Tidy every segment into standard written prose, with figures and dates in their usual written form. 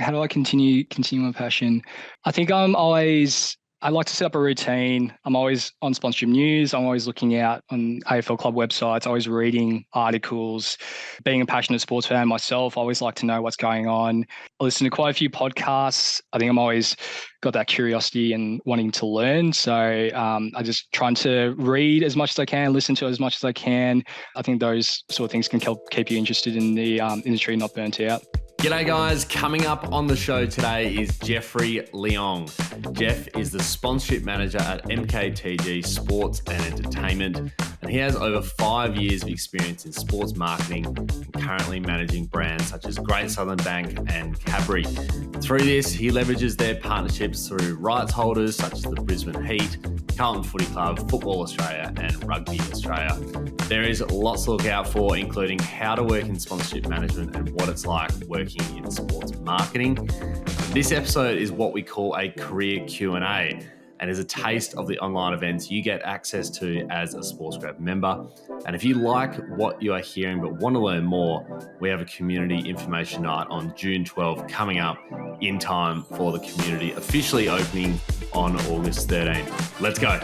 how do I continue my passion? I think I like to set up a routine. I'm always on sponsorship news. I'm always looking out on AFL club websites, always reading articles. Being a passionate sports fan myself, I always like to know what's going on. I listen to quite a few podcasts. I think I'm always got that curiosity and wanting to learn. So I just trying to read as much as I can, listen to as much as I can. I think those sort of things can help keep you interested in the industry, not burnt out. G'day guys, coming up on the show today is Jeffrey Leong. Jeff is the sponsorship manager at MKTG Sports Entertainment, and he has over 5 years of experience in sports marketing and currently managing brands such as Great Southern Bank and Cadbury. Through this, he leverages their partnerships through rights holders such as the Brisbane Heat, Carlton Footy Club, Football Australia and Rugby Australia. There is lots to look out for, including how to work in sponsorship management and what it's like working in sports marketing. This episode is what we call a career Q&A and is a taste of the online events you get access to as a SportsGrad member. And if you like what you are hearing but want to learn more, we have a community information night on June 12th coming up in time for the community officially opening on August 13th. Let's go.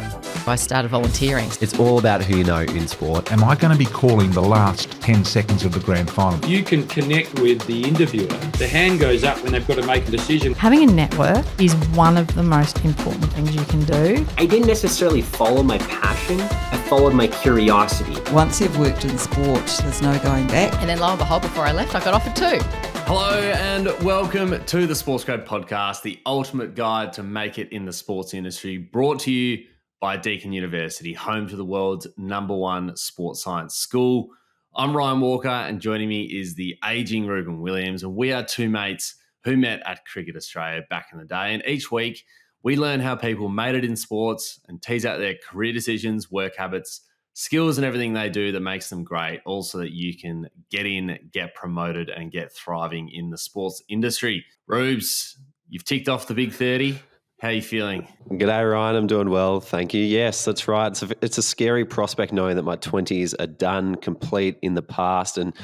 I started volunteering. It's all about who you know in sport. Am I going to be calling the last 10 seconds of the grand final? You can connect with the interviewer. The hand goes up when they've got to make a decision. Having a network is one of the most important things you can do. I didn't necessarily follow my passion. I followed my curiosity. Once you've worked in sport, there's no going back. And then lo and behold, before I left, I got offered two. Hello and welcome to the SportsGrad Podcast, the ultimate guide to make it in the sports industry, brought to you by Deakin University, home to the world's #1 sports science school. I'm Ryan Walker, and joining me is the aging Ruben Williams, and we are two mates who met at Cricket Australia back in the day. And each week, we learn how people made it in sports and tease out their career decisions, work habits, skills and everything they do that makes them great, also that you can get in, get promoted and get thriving in the sports industry. Rubes, you've ticked off the big 30. How are you feeling? G'day, Ryan. I'm doing well. Thank you. Yes, that's right. It's a scary prospect knowing that my 20s are done, complete in the past, and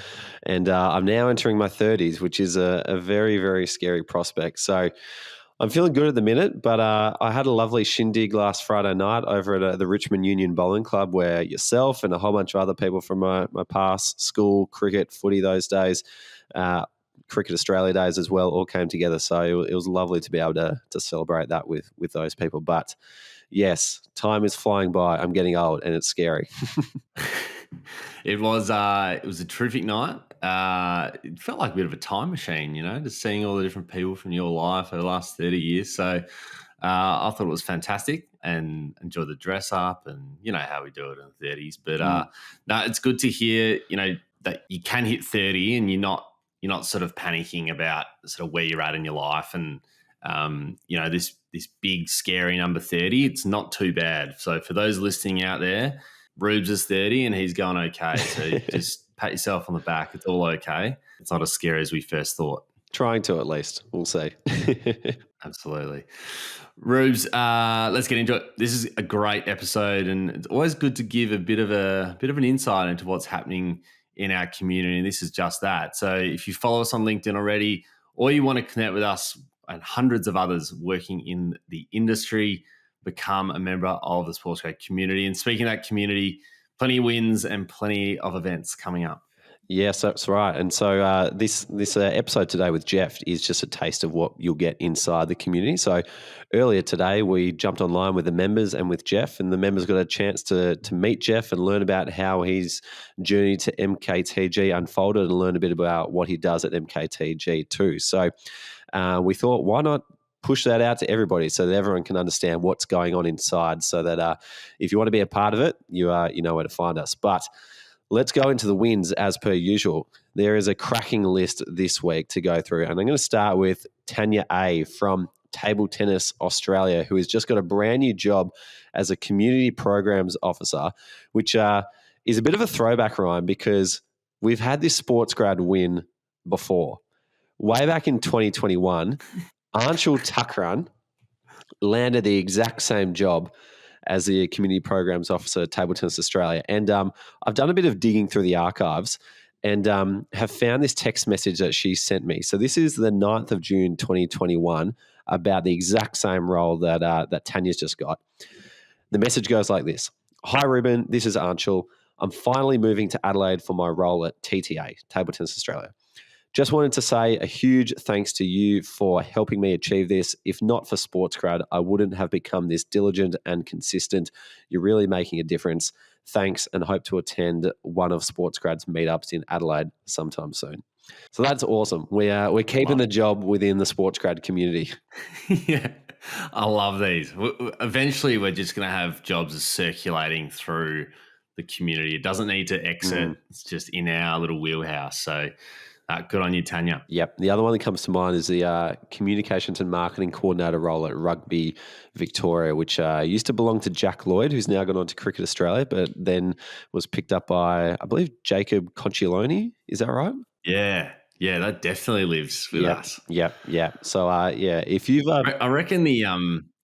I'm now entering my 30s, which is a very, very scary prospect. So I'm feeling good at the minute, but I had a lovely shindig last Friday night over at the Richmond Union Bowling Club where yourself and a whole bunch of other people from my past school, cricket, footy those days, Cricket Australia days as well, all came together. So it was lovely to be able to celebrate that with those people. But yes, time is flying by. I'm getting old and it's scary. It was a terrific night. It felt like a bit of a time machine, just seeing all the different people from your life over the last 30 years. So I thought it was fantastic and enjoyed the dress up and how we do it in the 30s. But no, it's good to hear, that you can hit 30 and you're not sort of panicking about sort of where you're at in your life and, this big scary number 30, it's not too bad. So for those listening out there, Rubes is 30 and he's going okay. So just pat yourself on the back. It's all okay. It's not as scary as we first thought. Trying to, at least. We'll see. Absolutely. Rubes, let's get into it. This is a great episode and it's always good to give a bit of an insight into what's happening in our community. And this is just that. So if you follow us on LinkedIn already, or you want to connect with us and hundreds of others working in the industry, become a member of the SportsGrad community. And speaking of that community, plenty of wins and plenty of events coming up. Yes, that's right. And so this episode today with Jeff is just a taste of what you'll get inside the community. So earlier today, we jumped online with the members and with Jeff, and the members got a chance to meet Jeff and learn about how his journey to MKTG unfolded and learn a bit about what he does at MKTG too. So we thought, why not push that out to everybody so that everyone can understand what's going on inside, so that if you want to be a part of it, you know where to find us. But let's go into the wins as per usual. There is a cracking list this week to go through, and I'm going to start with Tanya A from Table Tennis Australia, who has just got a brand new job as a community programs officer, which is a bit of a throwback, Ryan, because we've had this SportsGrad win before. Way back in 2021, Anshul Thakran landed the exact same job as the Community Programs Officer at Table Tennis Australia. And I've done a bit of digging through the archives, and have found this text message that she sent me. So this is the 9th of June 2021 about the exact same role that Tanya's just got. The message goes like this. Hi, Ruben. This is Anshul. I'm finally moving to Adelaide for my role at TTA, Table Tennis Australia. Just wanted to say a huge thanks to you for helping me achieve this. If not for SportsGrad, I wouldn't have become this diligent and consistent. You're really making a difference. Thanks, and hope to attend one of SportsGrad's meetups in Adelaide sometime soon. So that's awesome. We're keeping the job within the SportsGrad community. Yeah, I love these. Eventually, we're just going to have jobs circulating through the community. It doesn't need to exit. It's just in our little wheelhouse. So good on you, Tanya. Yep. The other one that comes to mind is the Communications and Marketing Coordinator role at Rugby Victoria, which used to belong to Jack Lloyd, who's now gone on to Cricket Australia, but then was picked up by, I believe, Jacob Concioloni. Is that right? Yeah. Yeah, that definitely lives with us. Yep. So, if you've... I reckon the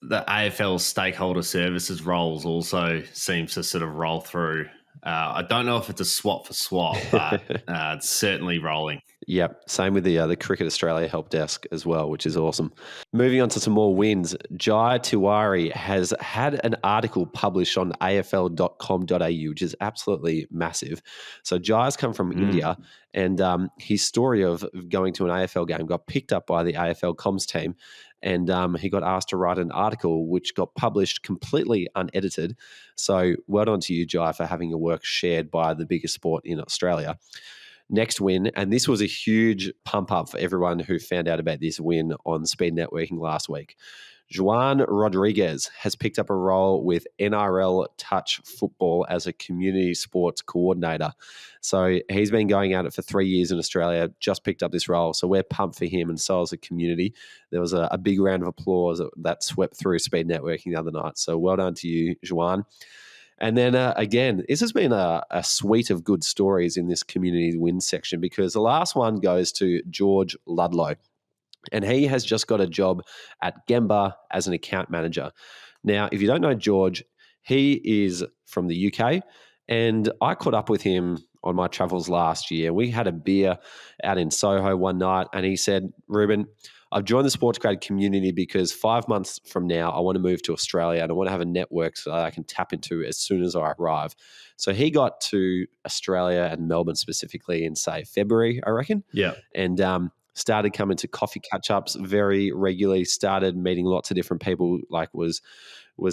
AFL stakeholder services roles also seems to sort of roll through. I don't know if it's a swap for swap, but it's certainly rolling. Yep. Same with the Cricket Australia help desk as well, which is awesome. Moving on to some more wins. Jai Tiwari has had an article published on afl.com.au, which is absolutely massive. So Jai's come from India, and his story of going to an AFL game got picked up by the AFL comms team, and he got asked to write an article which got published completely unedited. So well done to you, Jai, for having your work shared by the biggest sport in Australia. Next win, and this was a huge pump up for everyone who found out about this win on Speed Networking last week. Juan Rodriguez has picked up a role with NRL Touch Football as a community sports coordinator. So he's been going at it for 3 years in Australia, just picked up this role. So we're pumped for him, and so as a community. There was a big round of applause that swept through Speed Networking the other night. So well done to you, Juan. And then again, this has been a suite of good stories in this community wins section, because the last one goes to George Ludlow. And he has just got a job at Gemba as an account manager. Now, if you don't know George, he is from the UK, and I caught up with him on my travels last year. We had a beer out in Soho one night, and he said, Ruben, I've joined the SportsGrad community because 5 months from now, I want to move to Australia and I want to have a network so that I can tap into as soon as I arrive. So he got to Australia and Melbourne specifically in, say, February, I reckon. Yeah. And started coming to coffee catch-ups very regularly, started meeting lots of different people, like was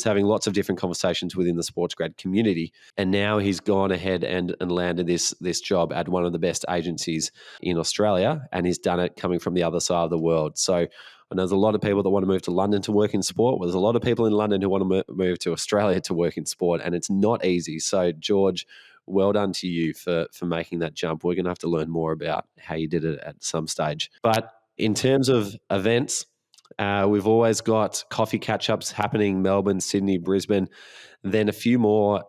having lots of different conversations within the SportsGrad community. And now he's gone ahead and landed this job at one of the best agencies in Australia, and he's done it coming from the other side of the world. So I know there's a lot of people that want to move to London to work in sport. Well, there's a lot of people in London who want to move to Australia to work in sport, and it's not easy. So George, well done to you for making that jump. We're going to have to learn more about how you did it at some stage. But in terms of events, we've always got coffee catch-ups happening, Melbourne, Sydney, Brisbane. Then a few more.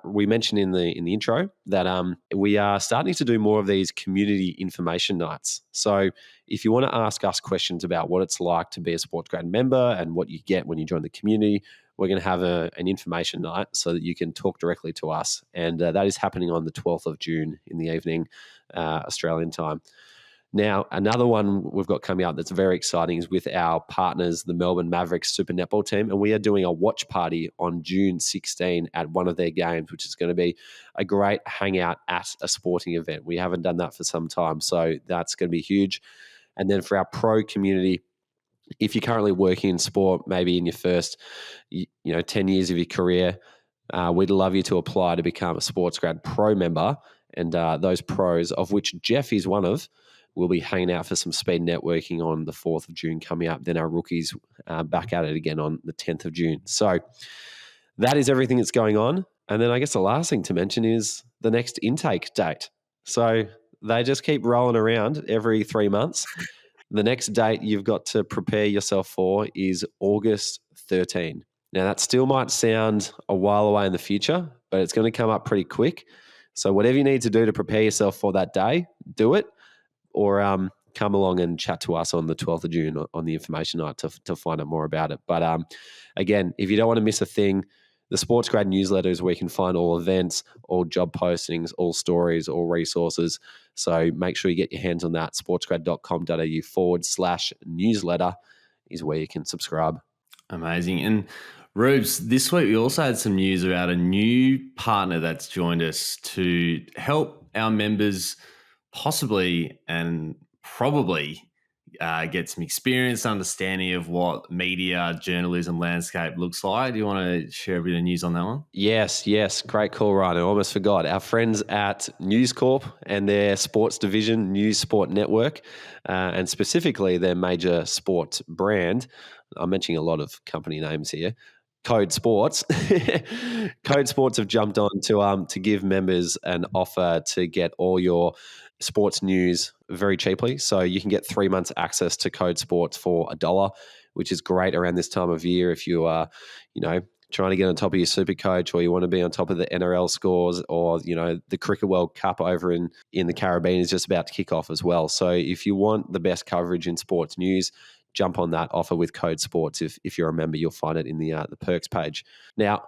We mentioned in the intro that we are starting to do more of these community information nights. So if you want to ask us questions about what it's like to be a SportsGrad member and what you get when you join the community, we're going to have an information night so that you can talk directly to us. And that is happening on the 12th of June in the evening, Australian time. Now, another one we've got coming up that's very exciting is with our partners, the Melbourne Mavericks Super Netball team. And we are doing a watch party on June 16 at one of their games, which is going to be a great hangout at a sporting event. We haven't done that for some time, so that's going to be huge. And then for our pro community, if you're currently working in sport, maybe in your first 10 years of your career, we'd love you to apply to become a SportsGrad Pro member. And those pros, of which Jeff is one of, will be hanging out for some speed networking on the 4th of June coming up. Then our rookies back at it again on the 10th of June. So that is everything that's going on. And then I guess the last thing to mention is the next intake date. So they just keep rolling around every 3 months. The next date you've got to prepare yourself for is August 13. Now, that still might sound a while away in the future, but it's going to come up pretty quick. So whatever you need to do to prepare yourself for that day, do it, or come along and chat to us on the 12th of June on the information night to find out more about it. But again, if you don't want to miss a thing, The SportsGrad newsletter is where you can find all events, all job postings, all stories, all resources. So make sure you get your hands on that. sportsgrad.com.au/newsletter is where you can subscribe. Amazing. And Rubes, this week we also had some news about a new partner that's joined us to help our members possibly and probably get some experience, understanding of what media, journalism landscape looks like. Do you want to share a bit of news on that one? Yes. Great call, Ryan. I almost forgot. Our friends at News Corp and their sports division, News Sport Network, and specifically their major sports brand. I'm mentioning a lot of company names here. Code Sports. Code Sports have jumped on to give members an offer to get all your sports news very cheaply. So you can get 3 months access to Code Sports for $1, which is great around this time of year if you are, trying to get on top of your Supercoach, or you want to be on top of the NRL scores, or, the Cricket World Cup over in the Caribbean is just about to kick off as well. So if you want the best coverage in sports news, jump on that offer with Code Sports. If you're a member, you'll find it in the perks page. Now,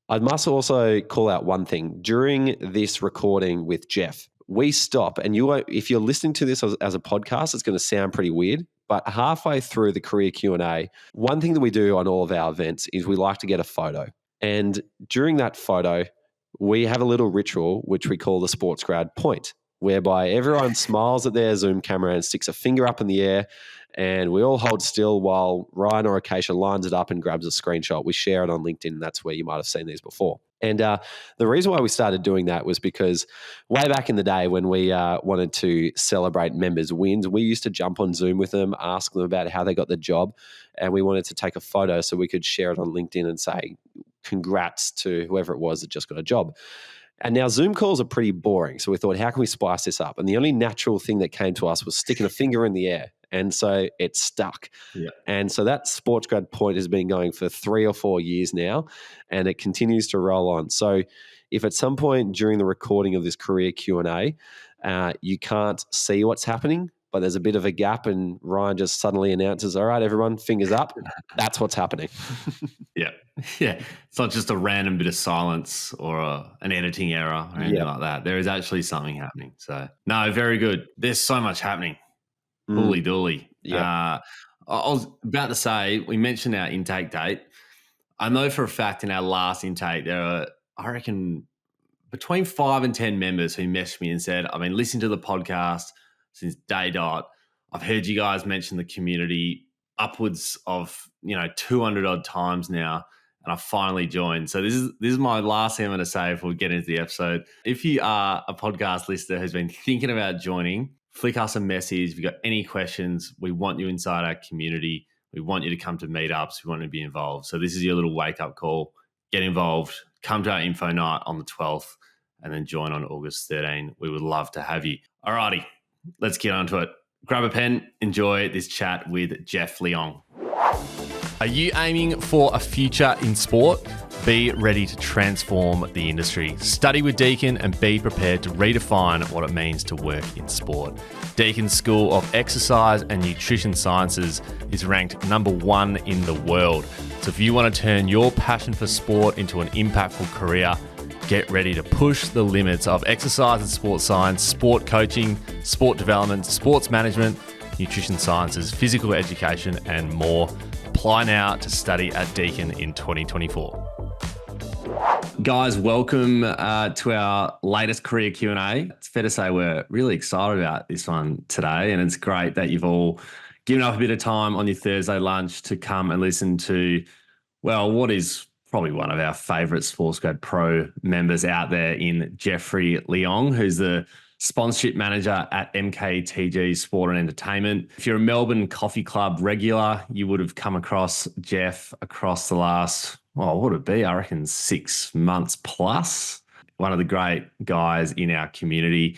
I must also call out one thing. During this recording with Jeff, we stop, and if you're listening to this as a podcast, it's going to sound pretty weird, but halfway through the career Q&A, one thing that we do on all of our events is we like to get a photo. And during that photo, we have a little ritual, which we call the SportsGrad point, whereby everyone smiles at their Zoom camera and sticks a finger up in the air, and we all hold still while Ryan or Acacia lines it up and grabs a screenshot. We share it on LinkedIn, and that's where you might have seen these before. And the reason why we started doing that was because way back in the day when we wanted to celebrate members' wins, we used to jump on Zoom with them, ask them about how they got the job, and we wanted to take a photo so we could share it on LinkedIn and say congrats to whoever it was that just got a job. And now Zoom calls are pretty boring, so we thought, how can we spice this up? And the only natural thing that came to us was sticking a finger in the air. And so it stuck. Yeah. And so that SportsGrad point has been going for 3 or 4 years now, and it continues to roll on. So if at some point during the recording of this career Q&A, you can't see what's happening, but there's a bit of a gap and Ryan just suddenly announces, all right, everyone, fingers up, that's what's happening. Yeah. It's not just a random bit of silence or an editing error or anything like that. There is actually something happening. So, no, very good. There's so much happening. Holy dooly. Yeah. I was about to say, we mentioned our intake date. I know for a fact in our last intake, there are, I reckon, between 5 and 10 members who messaged me and said, I've been listening to the podcast since day dot. I've heard you guys mention the community upwards of 200 odd times now, and I finally joined. So this is my last thing I'm going to say before we get into the episode. If you are a podcast listener who's been thinking about joining, flick us a message. If you've got any questions, we want you inside our community. We want you to come to meetups. We want you to be involved. So this is your little wake-up call. Get involved. Come to our info night on the 12th and then join on August 13. We would love to have you. All righty, let's get on to it. Grab a pen. Enjoy this chat with Jeff Leong. Are you aiming for a future in sport? Be ready to transform the industry. Study with Deakin and be prepared to redefine what it means to work in sport. Deakin's School of Exercise and Nutrition Sciences is ranked number 1 in the world. So if you want to turn your passion for sport into an impactful career, get ready to push the limits of exercise and sports science, sport coaching, sport development, sports management, nutrition sciences, physical education, and more. Apply now to study at Deakin in 2024. Guys, welcome to our latest career Q&A. It's fair to say we're really excited about this one today, and it's great that you've all given up a bit of time on your Thursday lunch to come and listen to, well, what is probably one of our favourite SportsGrad Pro members out there in Jeffrey Leong, who's the sponsorship manager at MKTG Sport and Entertainment. If you're a Melbourne Coffee Club regular, you would have come across Jeff across the last, what would it be? I reckon 6 months plus. One of the great guys in our community.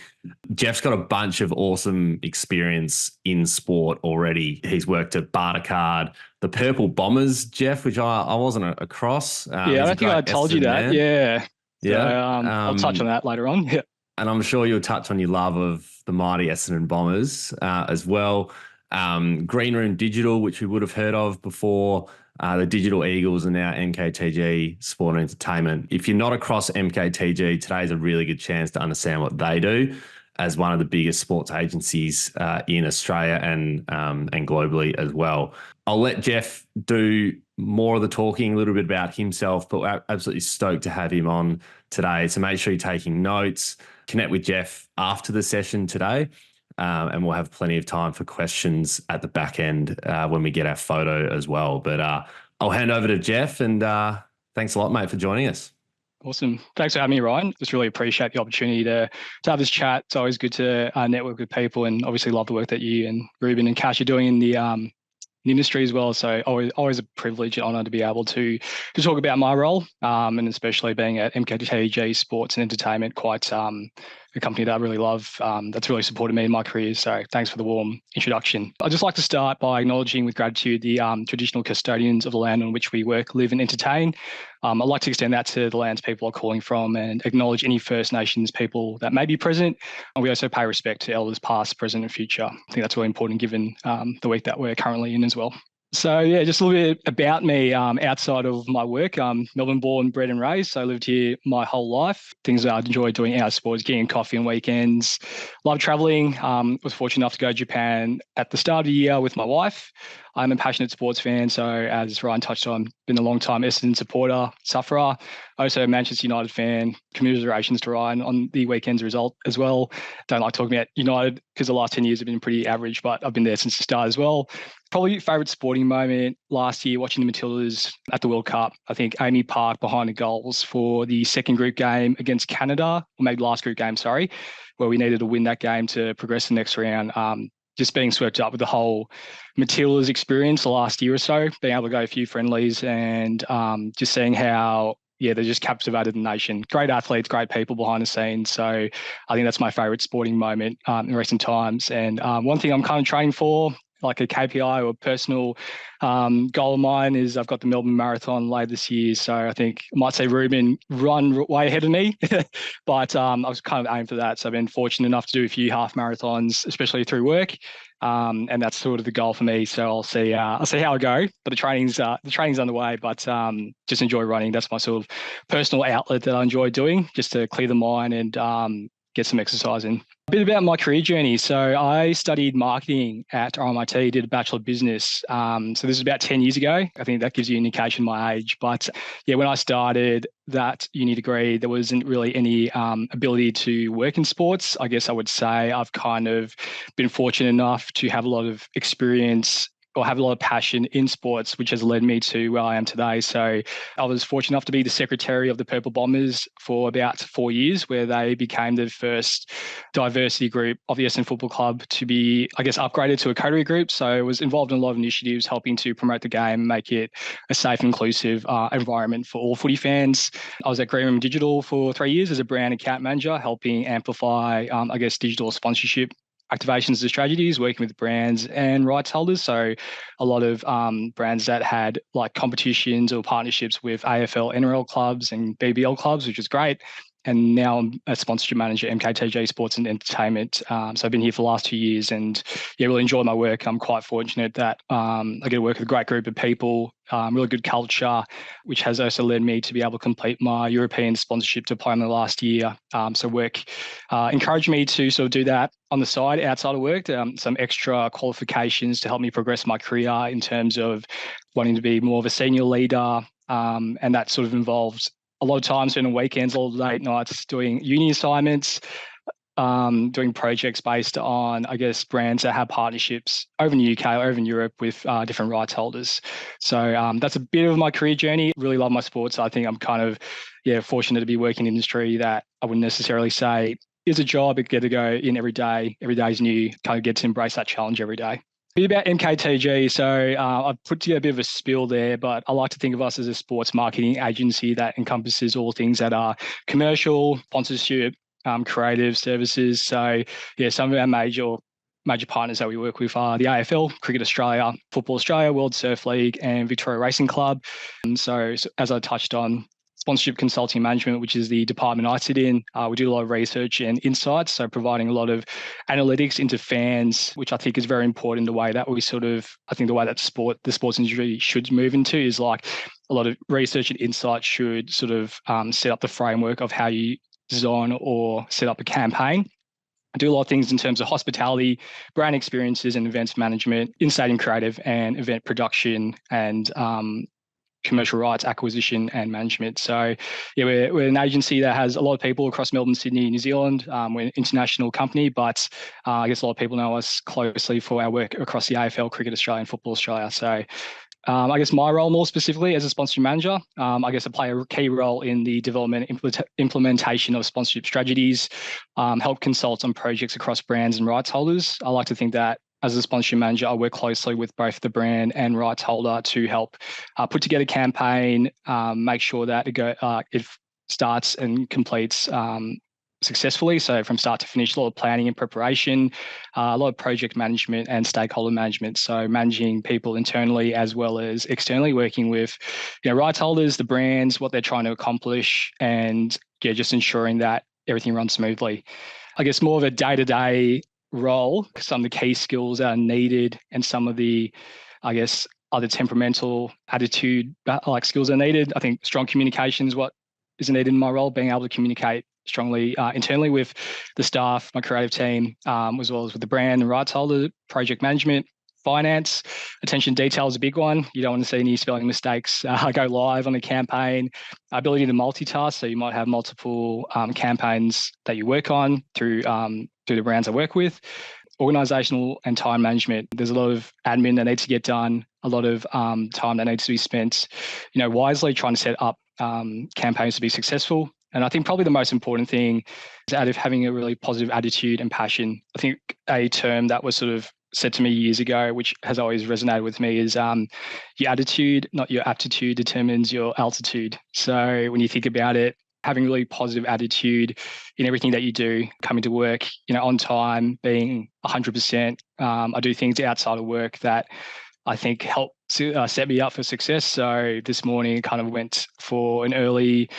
Jeff's got a bunch of awesome experience in sport already. He's worked at Bartercard, the Purple Bombers, Jeff, which I wasn't across. I don't think I told you that. Man. So, I'll touch on that later on. Yeah. And I'm sure you'll touch on your love of the mighty Essendon Bombers as well. Green Room Digital, which we would have heard of before. the Digital Eagles and now MKTG Sport Entertainment. If you're not across MKTG, today's a really good chance to understand what they do as one of the biggest sports agencies in Australia and globally as well. I'll let Jeff do more of the talking, a little bit about himself, but we're absolutely stoked to have him on today. So make sure you're taking notes. Connect with Jeff after the session today, and we'll have plenty of time for questions at the back end when we get our photo as well. But I'll hand over to Jeff, and thanks a lot, mate, for joining us. Awesome. Thanks for having me, Ryan. Just really appreciate the opportunity to have this chat. It's always good to network with people, and obviously love the work that you and Ruben and Cash are doing in the industry as well. So always a privilege and honour to be able to talk about my role, and especially being at MKTG Sports and Entertainment, quite a company that I really love, that's really supported me in my career. So thanks for the warm introduction. I'd just like to start by acknowledging with gratitude the traditional custodians of the land on which we work, live and entertain. I'd like to extend that to the lands people are calling from and acknowledge any First Nations people that may be present. And we also pay respect to elders past, present and future. I think that's really important given the week that we're currently in as well. So yeah, just a little bit about me outside of my work. Melbourne born, bred and raised. So I lived here my whole life. Things I enjoy doing out sports, getting coffee on weekends. Love traveling. Was fortunate enough to go to Japan at the start of the year with my wife. I'm a passionate sports fan. So as Ryan touched on, been a long time Essendon supporter, sufferer. Also a Manchester United fan. Commiserations to Ryan on the weekend's result as well. Don't like talking about United because the last 10 years have been pretty average, but I've been there since the start as well. Probably favourite sporting moment last year, watching the Matildas at the World Cup. I think Amy Park behind the goals for the second group game against Canada, or maybe last group game, sorry, where we needed to win that game to progress the next round. Just being swept up with the whole Matildas experience the last year or so, being able to go a few friendlies and just seeing how, they just captivated the nation. Great athletes, great people behind the scenes. So I think that's my favourite sporting moment in recent times. And one thing I'm kind of training for, like a KPI or personal goal of mine, is I've got the Melbourne Marathon later this year. So I think I might say Ruben run way ahead of me, but I was kind of aiming for that. So I've been fortunate enough to do a few half marathons, especially through work. And that's sort of the goal for me. So I'll see how I go. But the training's underway. But just enjoy running. That's my sort of personal outlet that I enjoy doing, just to clear the mind and get some exercise in. A bit about my career journey. So I studied marketing at RMIT, did a Bachelor of Business. So this is about 10 years ago. I think that gives you an indication of my age. But yeah, when I started that uni degree, there wasn't really any ability to work in sports. I guess I would say I've kind of been fortunate enough to have a lot of experience or have a lot of passion in sports, which has led me to where I am today. So I was fortunate enough to be the secretary of the Purple Bombers for about 4 years, where they became the first diversity group of the Essendon Football Club to be, I guess, upgraded to a category group. So I was involved in a lot of initiatives helping to promote the game, make it a safe and inclusive environment for all footy fans. I was at Greenroom Digital for 3 years as a brand account manager, helping amplify, digital sponsorship activations and strategies, working with brands and rights holders. So a lot of brands that had like competitions or partnerships with AFL, NRL clubs and BBL clubs, which is great. And now I'm a sponsorship manager at MKTG Sports and Entertainment. So I've been here for the last 2 years and really enjoy my work. I'm quite fortunate that I get to work with a great group of people, really good culture, which has also led me to be able to complete my European sponsorship diploma last year. So work encouraged me to sort of do that on the side, outside of work, some extra qualifications to help me progress my career in terms of wanting to be more of a senior leader. And that sort of involves a lot of time spending weekends, all late nights, doing uni assignments, doing projects based on, brands that have partnerships over in the UK or over in Europe with different rights holders. So that's a bit of my career journey. Really love my sports. I think I'm kind of, fortunate to be working in an industry that I wouldn't necessarily say is a job. I get to go in every day. Every day is new. Kind of get to embrace that challenge every day. A bit about MKTG. So I've put together a bit of a spiel there, but I like to think of us as a sports marketing agency that encompasses all things that are commercial, sponsorship, creative services. So some of our major partners that we work with are the AFL, Cricket Australia, Football Australia, World Surf League and Victoria Racing Club. And so as I touched on, sponsorship consulting management, which is the department I sit in. We do a lot of research and insights, so providing a lot of analytics into fans, which I think is very important. The way that the way that the sports industry should move into is like a lot of research and insight should sort of set up the framework of how you design or set up a campaign. I do a lot of things in terms of hospitality, brand experiences and events management, in-stadium creative and event production and commercial rights acquisition and management. So yeah, we're an agency that has a lot of people across Melbourne, Sydney, New Zealand. We're an international company, but I guess a lot of people know us closely for our work across the AFL, Cricket Australia and Football Australia. So I guess my role more specifically as a sponsorship manager, I guess I play a key role in the development implementation of sponsorship strategies, help consult on projects across brands and rights holders. I like to think that as a sponsorship manager, I work closely with both the brand and rights holder to help put together a campaign, make sure that it starts and completes successfully. So from start to finish, a lot of planning and preparation, a lot of project management and stakeholder management. So managing people internally as well as externally, working with rights holders, the brands, what they're trying to accomplish, and just ensuring that everything runs smoothly. I guess more of a day-to-day role, some of the key skills that are needed and some of the, I guess, other temperamental attitude like skills are needed. I think strong communication is what is needed in my role, being able to communicate strongly internally with the staff, my creative team, as well as with the brand and rights holder, project management, finance. Attention to detail is a big one. You don't want to see any spelling mistakes go live on a campaign. Ability to multitask, so you might have multiple campaigns that you work on through the brands I work with. Organisational and time management. There's a lot of admin that needs to get done, a lot of time that needs to be spent, wisely trying to set up campaigns to be successful. And I think probably the most important thing is out of having a really positive attitude and passion. I think a term that was sort of said to me years ago, which has always resonated with me, is your attitude, not your aptitude, determines your altitude. So when you think about it, having a really positive attitude in everything that you do, coming to work, on time, being 100%. I do things outside of work that I think help set me up for success. So this morning I kind of went for an early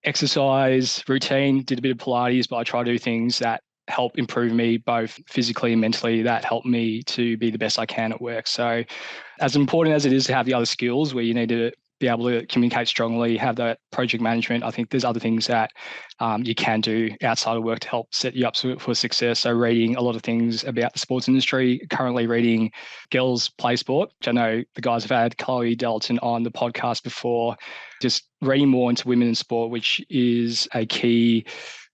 exercise routine, did a bit of Pilates, but I try to do things that help improve me both physically and mentally, that help me to be the best I can at work. So as important as it is to have the other skills where you need to be able to communicate strongly, have that project management, I think there's other things that you can do outside of work to help set you up for success. So reading a lot of things about the sports industry, currently reading Girls Play Sport, which I know the guys have had Chloe Dalton on the podcast before, just reading more into women in sport, which is a key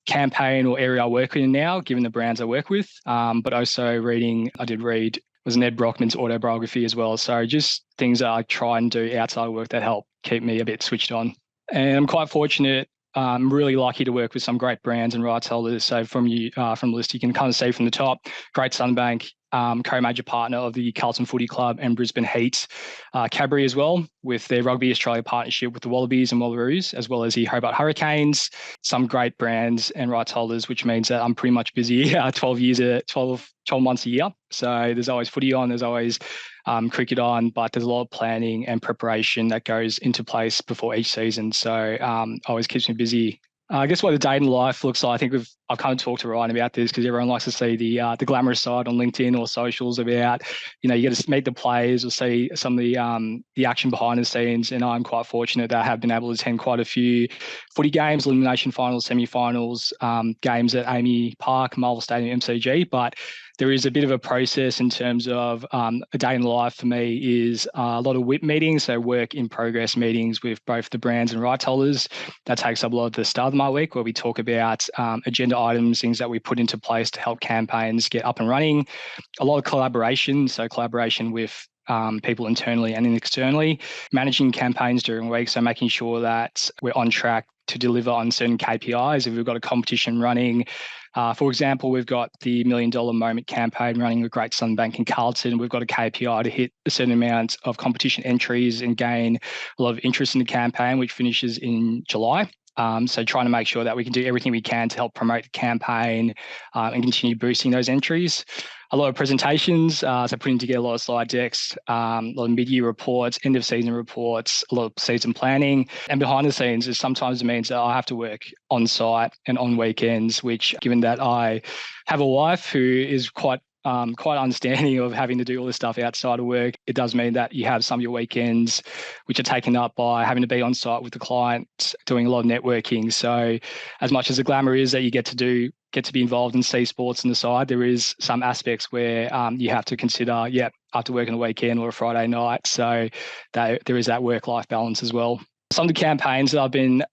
campaign or area I work in now, given the brands I work with, but also was Ned Brockman's autobiography as well. So just things that I try and do outside of work that help keep me a bit switched on. And I'm quite fortunate. I'm really lucky to work with some great brands and rights holders. So from the list, you can kind of see from the top, Great Sunbank, co-major partner of the Carlton Footy Club and Brisbane Heat, Cadbury as well, with their Rugby Australia partnership with the Wallabies and Wallaroos, as well as the Hobart Hurricanes, some great brands and rights holders, which means that I'm pretty much busy 12 months a year. So there's always footy on, there's always cricket on, but there's a lot of planning and preparation that goes into place before each season. So always keeps me busy. I guess what the day in life looks like, I think I've kind of talked to Ryan about this because everyone likes to see the glamorous side on LinkedIn or socials about, you get to meet the players or see some of the action behind the scenes. And I'm quite fortunate that I have been able to attend quite a few footy games, elimination finals, semi-finals, games at Amy Park, Marvel Stadium, MCG. But there is a bit of a process in terms of a day in life for me is a lot of WIP meetings, so work in progress meetings with both the brands and rights holders. That takes up a lot of the start of my week, where we talk about agenda items, things that we put into place to help campaigns get up and running. A lot of collaboration, so collaboration with people internally and externally, managing campaigns during the week, so making sure that we're on track to deliver on certain KPIs. If we've got a competition running, for example, we've got the $1 Million Moment campaign running with Great Sunbank in Carlton. We've got a KPI to hit a certain amount of competition entries and gain a lot of interest in the campaign, which finishes in July. So trying to make sure that we can do everything we can to help promote the campaign and continue boosting those entries. A lot of presentations, so putting together a lot of slide decks, a lot of mid-year reports, end-of-season reports, a lot of season planning. And behind the scenes, it sometimes means that I have to work on site and on weekends, which, given that I have a wife who is quite understanding of having to do all this stuff outside of work, it does mean that you have some of your weekends which are taken up by having to be on site with the client, doing a lot of networking. So as much as the glamour is that you get to be involved in C sports on the side, there is some aspects where you have to consider, after work on a weekend or a Friday night. So there is that work-life balance as well. Some of the campaigns that I've been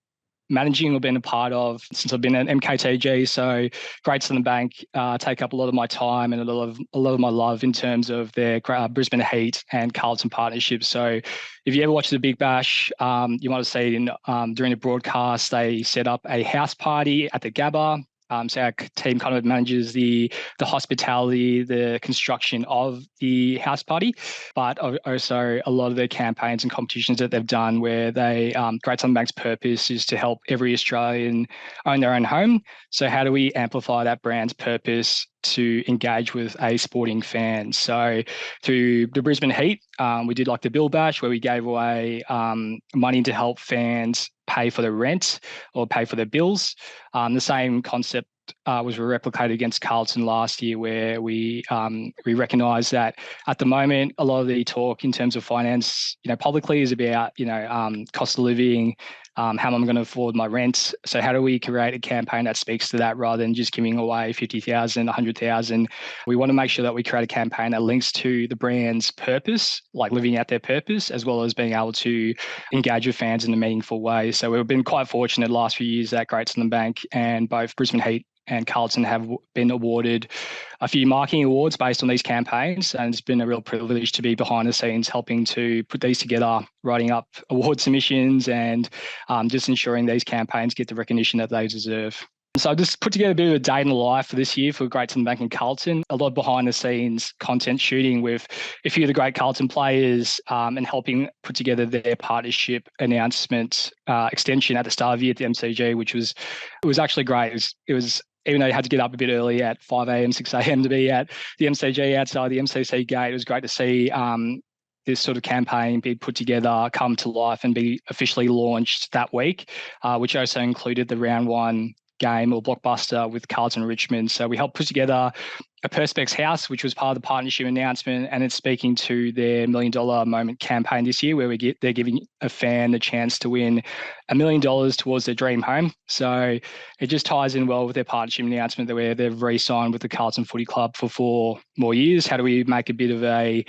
managing or been a part of since I've been at MKTG. So Great Southern Bank take up a lot of my time and a lot of my love in terms of their Brisbane Heat and Carlton partnerships. So if you ever watch the Big Bash, you might have seen during the broadcast, they set up a house party at the Gabba. So our team kind of manages the hospitality, the construction of the house party, but also a lot of their campaigns and competitions that they've done where they, Great Southern Bank's purpose is to help every Australian own their own home. So how do we amplify that brand's purpose to engage with a sporting fan? So through the Brisbane Heat, we did like the Bill Bash where we gave away money to help fans pay for their rent or pay for their bills. The same concept was replicated against Carlton last year, where we recognise that at the moment a lot of the talk in terms of finance, publicly is about cost of living, how am I going to afford my rent? So how do we create a campaign that speaks to that rather than just giving away 50,000, 100,000? We want to make sure that we create a campaign that links to the brand's purpose, like living out their purpose, as well as being able to engage with fans in a meaningful way. So we've been quite fortunate the last few years that Great Southern Bank and both Brisbane Heat and Carlton have been awarded a few marketing awards based on these campaigns. And it's been a real privilege to be behind the scenes helping to put these together, writing up award submissions and just ensuring these campaigns get the recognition that they deserve. So I just put together a bit of a day in the life for this year for Great Southern Bank and Carlton. A lot of behind the scenes content shooting with a few of the great Carlton players and helping put together their partnership announcement extension at the start of the year at the MCG, which was actually great. It was even though you had to get up a bit early at 5 a.m, 6 a.m. to be at the MCG outside the MCC gate, it was great to see this sort of campaign be put together, come to life and be officially launched that week, which also included the round one game or blockbuster with Carlton Richmond. So we helped put together a Perspex House, which was part of the partnership announcement, and it's speaking to their $1 million moment campaign this year, where they're giving a fan the chance to win $1 million towards their dream home. So it just ties in well with their partnership announcement where they've re-signed with the Carlton Footy Club for 4 more years. How do we make a bit of a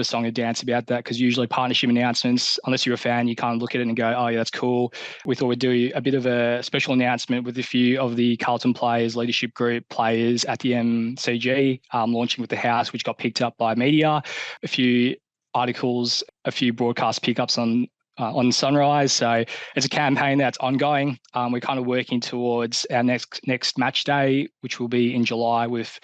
song and dance about that? Because usually partnership announcements, unless you're a fan, you kind of look at it and go, oh yeah, that's cool. We thought we'd do a bit of a special announcement with a few of the Carlton players, leadership group players at the MCG, launching with the house, which got picked up by media, a few articles, a few broadcast pickups on Sunrise. So it's a campaign that's ongoing. We're kind of working towards our next match day, which will be in July with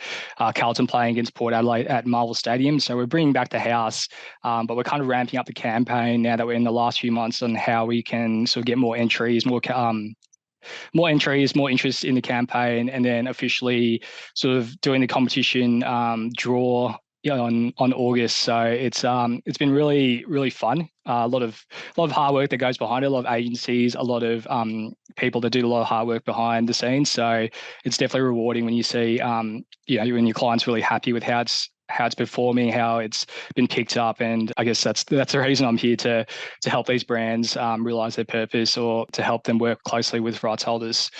Carlton playing against Port Adelaide at Marvel Stadium. So we're bringing back the house, but we're kind of ramping up the campaign now that we're in the last few months on how we can sort of get more entries, more interest in the campaign, and then officially sort of doing the competition draw on August. So it's been really, really fun. A lot of hard work that goes behind it, a lot of agencies, a lot of people that do a lot of hard work behind the scenes. So it's definitely rewarding when you see when your client's really happy with how it's performing, how it's been picked up. And I guess that's the reason I'm here, to help these brands realize their purpose, or to help them work closely with rights holders.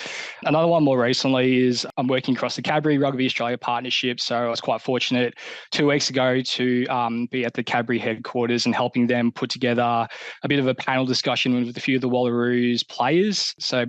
Another one more recently is I'm working across the Cadbury Rugby Australia partnership. So I was quite fortunate 2 weeks ago to be at the Cadbury headquarters and helping them put together a bit of a panel discussion with a few of the Wallaroos players. So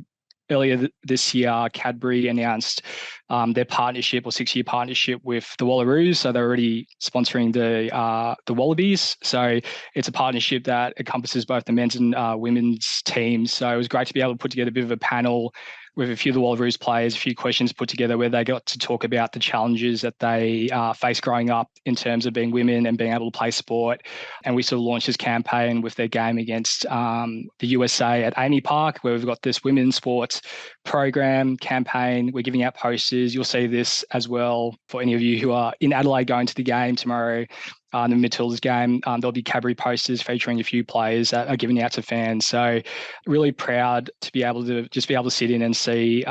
earlier this year, Cadbury announced their partnership or 6-year partnership with the Wallaroos. So they're already sponsoring the Wallabies. So it's a partnership that encompasses both the men's and women's teams. So it was great to be able to put together a bit of a panel with a few of the Wallaroos players, a few questions put together where they got to talk about the challenges that they face growing up in terms of being women and being able to play sport. And we sort of launched this campaign with their game against the USA at Amy Park, where we've got this women's sports program campaign. We're giving out posters. You'll see this as well for any of you who are in Adelaide going to the game tomorrow. The Matildas game, there'll be Cadbury posters featuring a few players that are given out to fans. So really proud to be able to sit in and see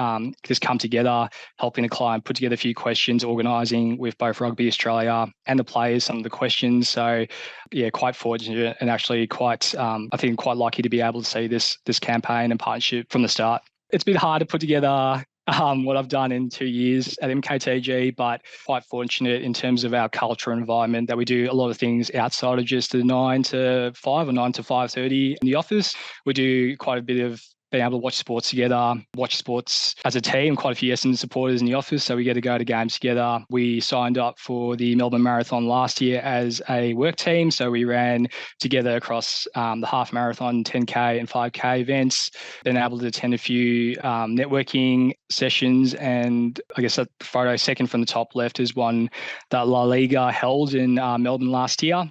this come together, helping the client put together a few questions, organising with both Rugby Australia and the players some of the questions. So yeah, quite fortunate and actually quite lucky to be able to see this campaign and partnership from the start. It's been hard to put together what I've done in 2 years at MKTG, but quite fortunate in terms of our culture and environment that we do a lot of things outside of just the 9 to 5 or 9 to 5:30 in the office. We do quite a bit of being able to watch sports together, watch sports as a team, quite a few Essendon supporters in the office. So we get to go to games together. We signed up for the Melbourne Marathon last year as a work team. So we ran together across the half marathon, 10K and 5K events, been able to attend a few networking sessions. And I guess that photo second from the top left is one that La Liga held in Melbourne last year.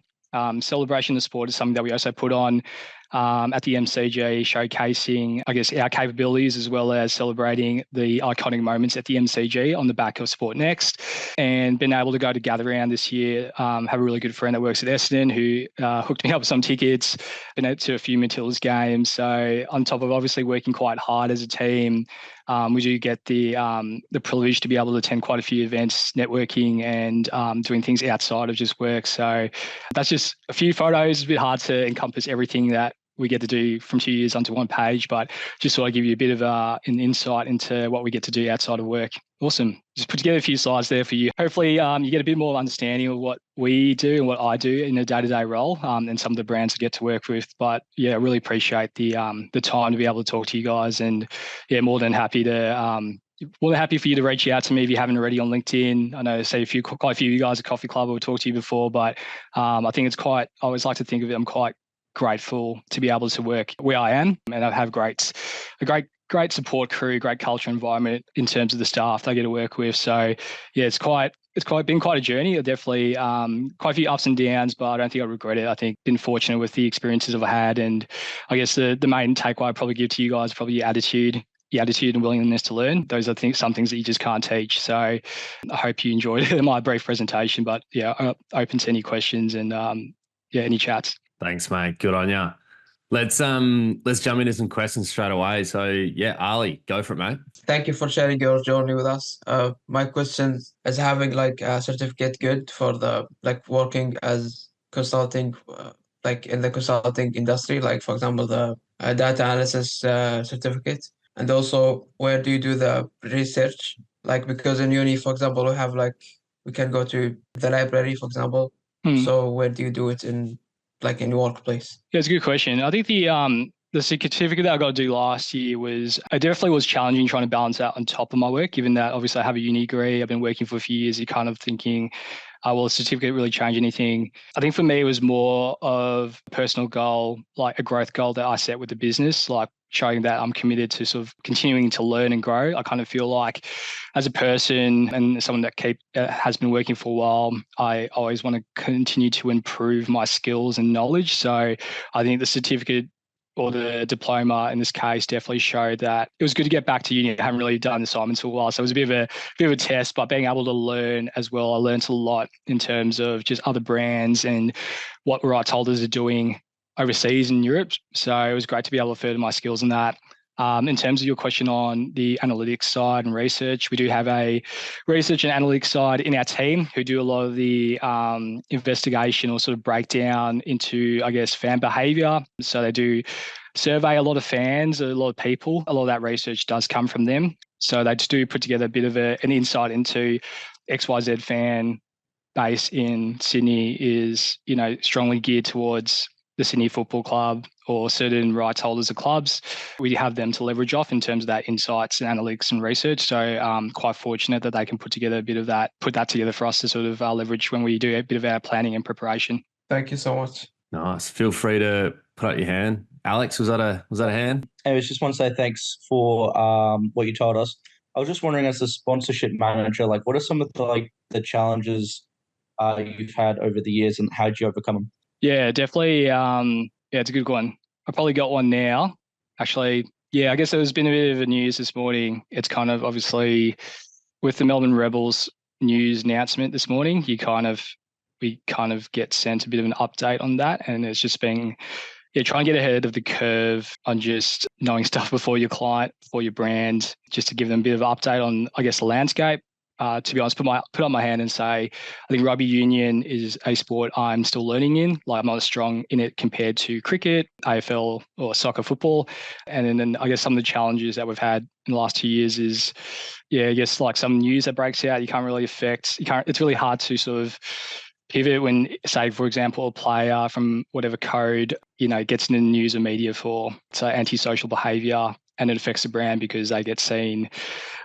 Celebration of Sport is something that we also put on at the MCG, showcasing, I guess, our capabilities as well as celebrating the iconic moments at the MCG on the back of Sport Next. And been able to go to Gather Round this year, have a really good friend that works at Essendon who hooked me up with some tickets, been out to a few Matildas games. So on top of obviously working quite hard as a team, we do get the privilege to be able to attend quite a few events, networking and doing things outside of just work. So that's just a few photos. It's a bit hard to encompass everything that we get to do from 2 years onto one page, but just thought I'd give you a bit of an insight into what we get to do outside of work. Awesome. Just put together a few slides there for you. Hopefully you get a bit more understanding of what we do and what I do in a day-to-day role and some of the brands I get to work with. But yeah, I really appreciate the time to be able to talk to you guys, and yeah, more than happy for you to reach out to me if you haven't already on LinkedIn. I know quite a few of you guys at Coffee Club will talk to you before, but I think I always like to think of it, I'm quite grateful to be able to work where I am, and I have a great support crew, great culture environment in terms of the staff that I get to work with. So yeah, it's been quite a journey. Definitely quite a few ups and downs, but I don't think I regret it. I think been fortunate with the experiences I've had, and I guess the main takeaway I'd probably give to you guys is probably your attitude and willingness to learn. Those are some things that you just can't teach. So I hope you enjoyed my brief presentation, but yeah, I'm open to any questions and any chats. Thanks, mate. Good on you. Let's jump into some questions straight away. So yeah, Ali, go for it, mate. Thank you for sharing your journey with us. My question is having like a certificate good for the working as consulting, in the consulting industry, like for example the data analysis certificate, and also where do you do the research? Because in uni, for example, we have we can go to the library, for example. So where do you do it in your workplace? Yeah, it's a good question. I think the certificate that I got to do last year it definitely was challenging trying to balance out on top of my work, given that obviously I have a uni degree. I've been working for a few years. You're kind of thinking, will a certificate really change anything? I think for me, it was more of a personal goal, like a growth goal that I set with the business, like showing that I'm committed to sort of continuing to learn and grow. I kind of feel like as a person and someone that has been working for a while, I always want to continue to improve my skills and knowledge. So I think the certificate or the diploma in this case definitely showed that it was good to get back to uni. I haven't really done assignments for a while, so it was a bit of a test, but being able to learn as well. I learned a lot in terms of just other brands and what rights holders are doing overseas in Europe. So it was great to be able to further my skills in that. In terms of your question on the analytics side and research, we do have a research and analytics side in our team who do a lot of the investigation or sort of breakdown into, I guess, fan behaviour. So they do survey a lot of fans, a lot of people. A lot of that research does come from them. So they just do put together a bit of an insight into XYZ fan base in Sydney is, strongly geared towards the Sydney Football Club or certain rights holders of clubs, we have them to leverage off in terms of that insights and analytics and research. So quite fortunate that they can put that together for us to sort of leverage when we do a bit of our planning and preparation. Thank you so much. Nice. Feel free to put up your hand. Alex, was that a hand? I just want to say thanks for what you told us. I was just wondering, as a sponsorship manager, like, what are some of the challenges you've had over the years, and how did you overcome them? Yeah, definitely. It's a good one. I probably got one now. Actually, yeah, I guess there's been a bit of a news this morning. It's kind of obviously with the Melbourne Rebels news announcement this morning, we kind of get sent a bit of an update on that, and it's just being try and get ahead of the curve on just knowing stuff before your client, before your brand, just to give them a bit of an update on, I guess, the landscape. To be honest, put up my hand and say, I think rugby union is a sport I'm still learning in. Like, I'm not as strong in it compared to cricket, AFL, or soccer, football. And then I guess some of the challenges that we've had in the last 2 years is, I guess like some news that breaks out, you can't really affect. It's really hard to sort of pivot when, say, for example, a player from whatever code, gets in the news or media for, say, antisocial behaviour, and it affects the brand because they get seen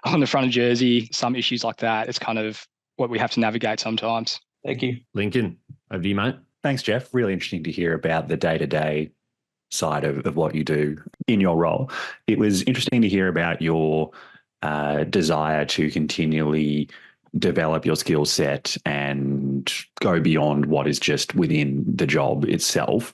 on the front of jersey, some issues like that. It's kind of what we have to navigate sometimes. Thank you. Lincoln, over to you, mate. Thanks, Jeff. Really interesting to hear about the day-to-day side of what you do in your role. It was interesting to hear about your desire to continually develop your skill set and go beyond what is just within the job itself.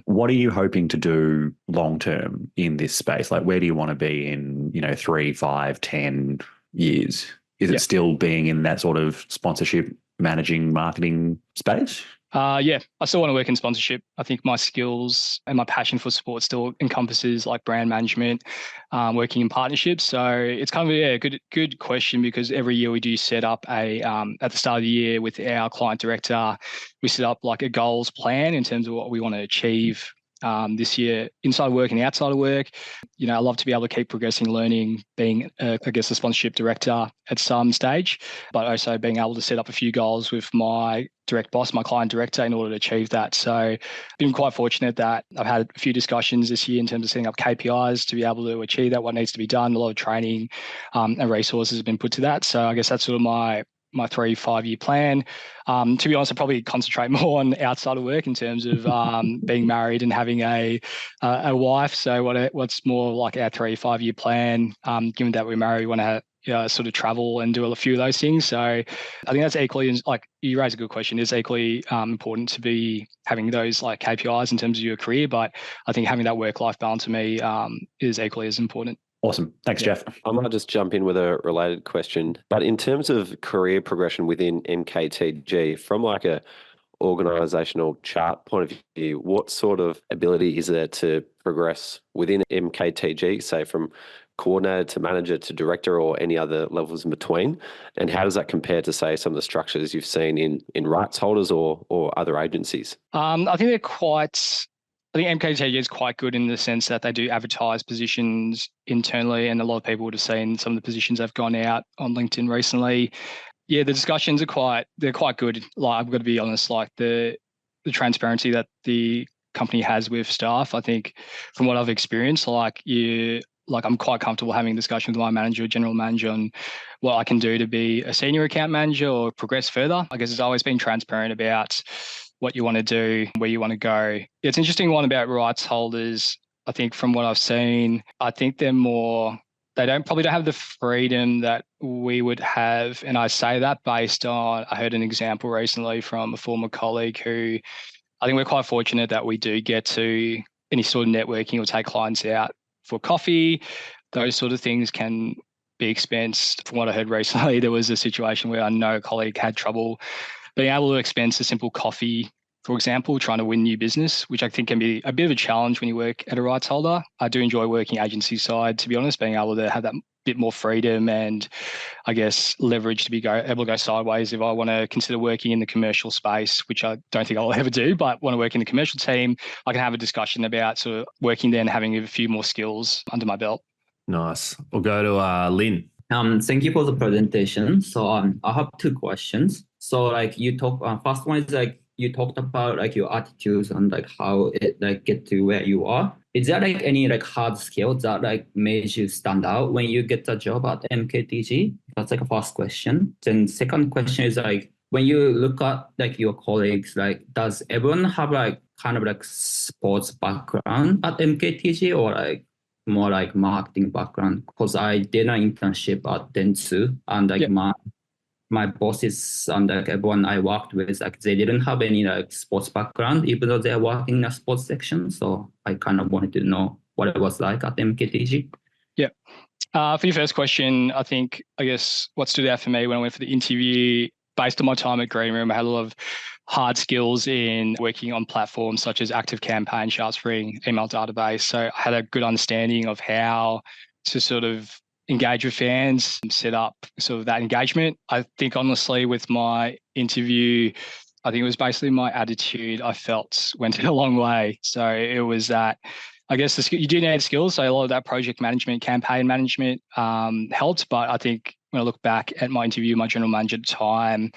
What are you hoping to do long term in this space? Like, where do you want to be in 3, 5, 10 years? Is it still being in that sort of sponsorship, managing, marketing space? I still want to work in sponsorship. I think my skills and my passion for sport still encompasses like brand management, working in partnerships. So it's kind of a good question, because every year we do set up at the start of the year with our client director, we set up like a goals plan in terms of what we want to achieve this year, inside work and outside of work. I love to be able to keep progressing, learning, being, I guess, a sponsorship director at some stage, but also being able to set up a few goals with my direct boss, my client director, in order to achieve that. So I've been quite fortunate that I've had a few discussions this year in terms of setting up KPIs to be able to achieve that, what needs to be done. A lot of training and resources have been put to that. So I guess that's sort of my 3-5 year plan. To be honest, I probably concentrate more on outside of work in terms of being married and having a wife. So what's more like our 3-5 year plan, given that we're married, we want to sort of travel and do a few of those things. So I think that's equally, like, you raise a good question, it's equally important to be having those like KPIs in terms of your career. But I think having that work-life balance for me is equally as important. Awesome. Thanks, Jeff. I might just jump in with a related question. But in terms of career progression within MKTG, from like a organisational chart point of view, what sort of ability is there to progress within MKTG, say from coordinator to manager to director or any other levels in between? And how does that compare to, say, some of the structures you've seen in rights holders or other agencies? I think MKTG is quite good in the sense that they do advertise positions internally, and a lot of people would have seen some of the positions that have gone out on LinkedIn recently. Yeah, the discussions are quite good. Like, I've got to be honest, like the transparency that the company has with staff, I think from what I've experienced, I'm quite comfortable having a discussion with my manager, general manager, on what I can do to be a senior account manager or progress further. I guess it's always been transparent about what you want to do, where you want to go. It's an interesting one about rights holders. I think from what I've seen, I think they probably don't have the freedom that we would have. And I say that based on, I heard an example recently from a former colleague who, I think we're quite fortunate that we do get to any sort of networking or take clients out for coffee. Those sort of things can be expensed. From what I heard recently, there was a situation where I know a colleague had trouble being able to expense a simple coffee, for example, trying to win new business, which I think can be a bit of a challenge when you work at a rights holder. I do enjoy working agency side, to be honest, being able to have that bit more freedom and, I guess, leverage to be able to go sideways if I want to consider working in the commercial space, which I don't think I'll ever do, but want to work in the commercial team. I can have a discussion about sort of working there and having a few more skills under my belt. Nice. We'll go to Lynn. Thank you for the presentation. So I have two questions. So like you talk, first one is like you talked about like your attitudes and like how it like get to where you are. Is there like any like hard skills that like made you stand out when you get a job at MKTG? That's like a first question. Then second question is like, when you look at like your colleagues, like does everyone have like kind of like sports background at MKTG or like more like marketing background? Because I did an internship at Dentsu and like my bosses and like everyone I worked with, like they didn't have any like sports background, even though they're working in a sports section. So I kind of wanted to know what it was like at MKTG. Yeah. For your first question, I guess what stood out for me when I went for the interview, based on my time at Green Room, I had a lot of hard skills in working on platforms such as ActiveCampaign, SharpSpring, email database. So I had a good understanding of how to sort of engage with fans and set up sort of that engagement. I think honestly with my interview, I think it was basically my attitude I felt went a long way. So it was that, I guess you do need skills. So a lot of that project management, campaign management helped. But I think when I look back at my interview, my general manager at the time,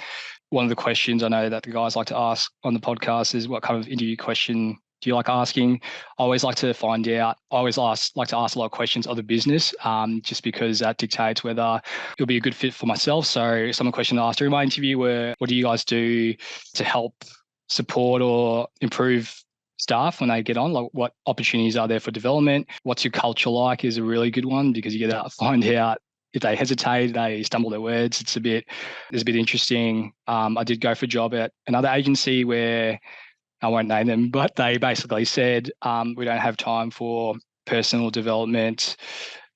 one of the questions I know that the guys like to ask on the podcast is, what kind of interview question do you like asking? I always like to find out. I always like to ask a lot of questions of the business, just because that dictates whether it'll be a good fit for myself. So some of the questions I asked during my interview were, what do you guys do to help support or improve staff when they get on? Like, what opportunities are there for development? What's your culture like is a really good one, because you get to find out if they hesitate, they stumble their words. It's a bit interesting. I did go for a job at another agency where, I won't name them, but they basically said, we don't have time for personal development